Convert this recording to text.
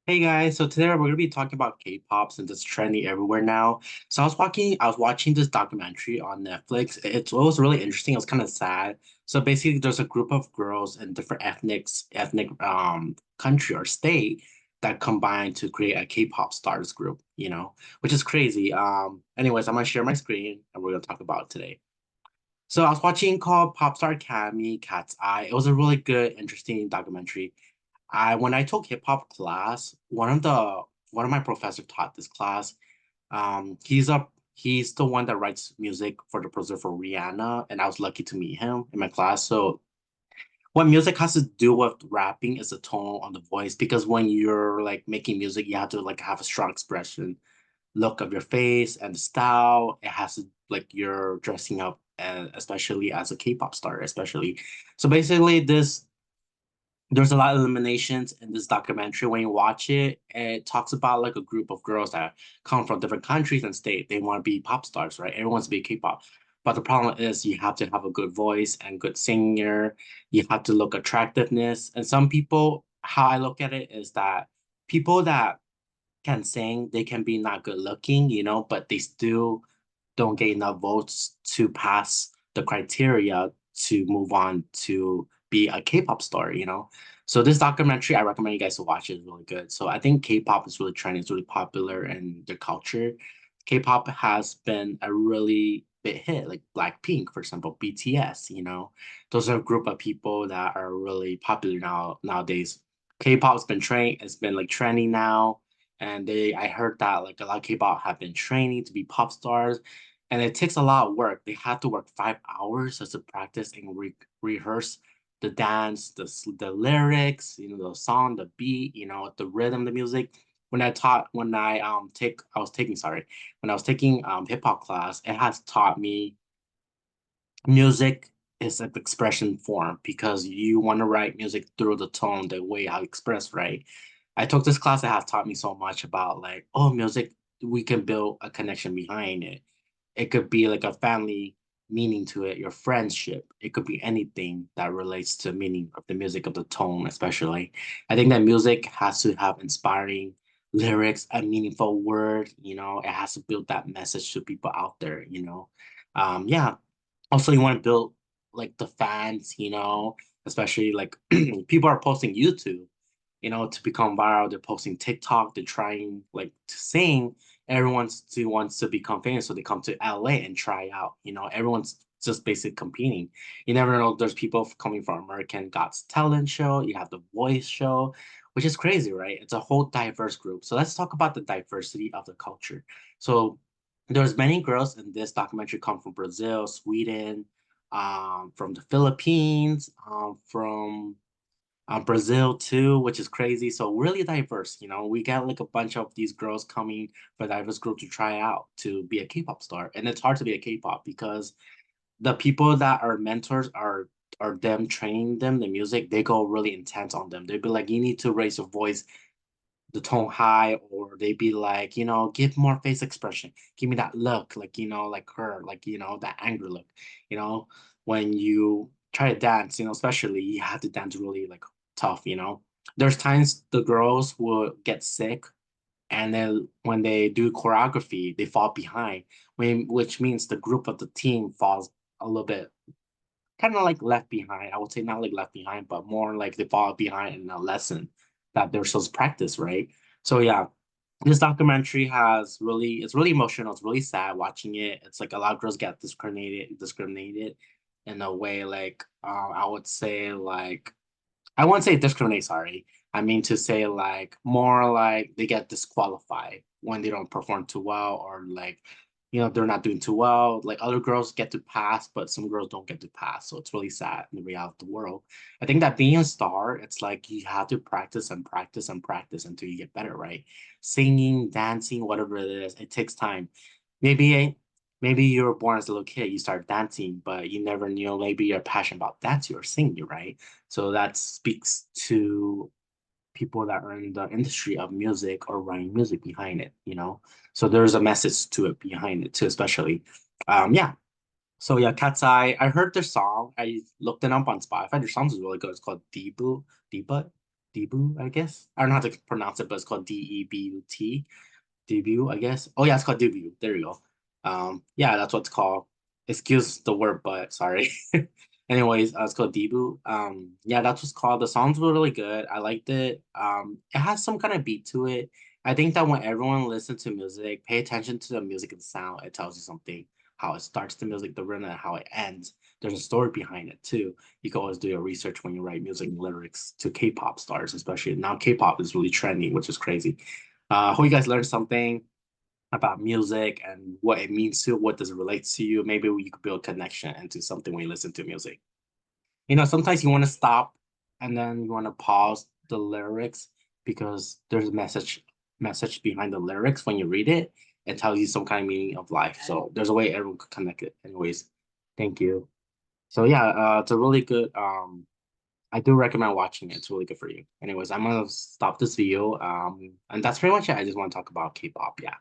Hey guys, so today we're going to be talking about K-pop since it's trendy everywhere now. So I was watching this documentary on Netflix. It was really interesting. It was kind of sad. So basically, there's a group of girls in different ethnic country or state that combine to create a K-pop stars group. Which is crazy. Anyways, I'm gonna share my screen and we're gonna talk about it today. So I was watching called Popstar Academy Cat's Eye. It was a really good, interesting documentary. I when I took hip hop class, one of my professors taught this class. He's the one that writes music for the producer for Rihanna, and I was lucky to meet him in my class. So what music has to do with rapping is the tone on the voice, because when you're like making music, you have to like have a strong expression, look of your face and the style. It has to like you're dressing up, and especially as a K-pop star, especially. So basically, this there's a lot of eliminations in this documentary. When you watch it, it talks about like a group of girls that come from different countries and state. They want to be pop stars, right? Everyone wants to be K-pop. But the problem is you have to have a good voice and good singer. You have to look attractiveness. And some people, how I look at it is that people that can sing, they can be not good looking, but they still don't get enough votes to pass the criteria to move on to be a K-pop star. So this documentary, I recommend you guys to watch it. It's really good. So I think K-pop is really trending. It's really popular in the culture. K-pop has been a really big hit, like Blackpink, for example, BTS. Those are a group of people that are really popular nowadays. K-pop's been trained, it's been like trending now. And I heard that like a lot of K-pop have been training to be pop stars, and it takes a lot of work. They have to work 5 hours just to practice and rehearse the dance, the lyrics, the song, the beat, the rhythm, the music. When I was taking hip hop class, it has taught me music is an expression form, because you want to write music through the tone, the way I express, right? I took this class that has taught me so much about like, oh, music, we can build a connection behind it. It could be like a family meaning to it, your friendship. It could be anything that relates to meaning of the music, of the tone, especially. I think that music has to have inspiring lyrics, a meaningful word, it has to build that message to people out there. Yeah. Also, you want to build like the fans, especially like people are posting YouTube, to become viral. They're posting TikTok. They're trying like to sing. Wants to become famous, so they come to LA and try out. Everyone's just basically competing. You never know. There's people coming from American Got Talent show. You have the Voice show, which is crazy, right? It's a whole diverse group. So let's talk about the diversity of the culture. So there's many girls in this documentary come from Brazil, Sweden, from the Philippines, from Brazil too, which is crazy. So really diverse. We got like a bunch of these girls coming for diverse group to try out to be a K-pop star, and it's hard to be a K-pop because the people that are mentors are them training them the music. They go really intense on them. They'd be like, you need to raise your voice the tone high, or they be like, give more face expression, give me that look, like, like her, like, that angry look, you know, when you try to dance, especially you have to dance really like tough. There's times the girls will get sick, and then when they do choreography, they fall behind, which means the group of the team falls a little bit kind of like left behind. I would say not like left behind, but more like they fall behind in a lesson that they're supposed to practice, right? So yeah, this documentary it's really emotional. It's really sad watching it. It's like a lot of girls get discriminated in a way like I would say like I won't say discriminate, sorry. I mean to say like more like they get disqualified when they don't perform too well, or like, they're not doing too well. Like other girls get to pass, but some girls don't get to pass. So it's really sad in the reality of the world. I think that being a star, it's like you have to practice and practice and practice until you get better, right? Singing, dancing, whatever it is, it takes time. Maybe maybe you were born as a little kid, you start dancing, but you never knew maybe you're passionate about dancing or singing, right? So that speaks to people that are in the industry of music or writing music behind it. So there's a message to it behind it too, especially. Yeah. So yeah, Cat's I heard their song. I looked it up on Spotify. Their song is really good. It's called Debu, Deepa. Debut, I guess. I don't know how to pronounce it, but it's called Debut. Debut, I guess. Oh yeah, it's called Debut. There you go. Yeah, that's what it's called. Excuse the word, but sorry. Anyways, it's called Debut. Yeah, that's what's called. The songs were really good. I liked it. It has some kind of beat to it. I think that when everyone listens to music, pay attention to the music and sound. It tells you something. How it starts the music, the rhythm, and how it ends. There's a story behind it too. You can always do your research when you write music and lyrics to K-pop stars, especially now. K-pop is really trending, which is crazy. Hope you guys learned something about music and what it means to, what does it relate to you. Maybe you could build connection into something when you listen to music. Sometimes you want to stop and then you want to pause the lyrics because there's a message behind the lyrics when you read it. It tells you some kind of meaning of life. So there's a way everyone could connect it. Anyways, thank you. So yeah, it's a really good I do recommend watching it. It's really good for you. Anyways, I'm gonna stop this video. And that's pretty much it. I just want to talk about K-pop. Yeah.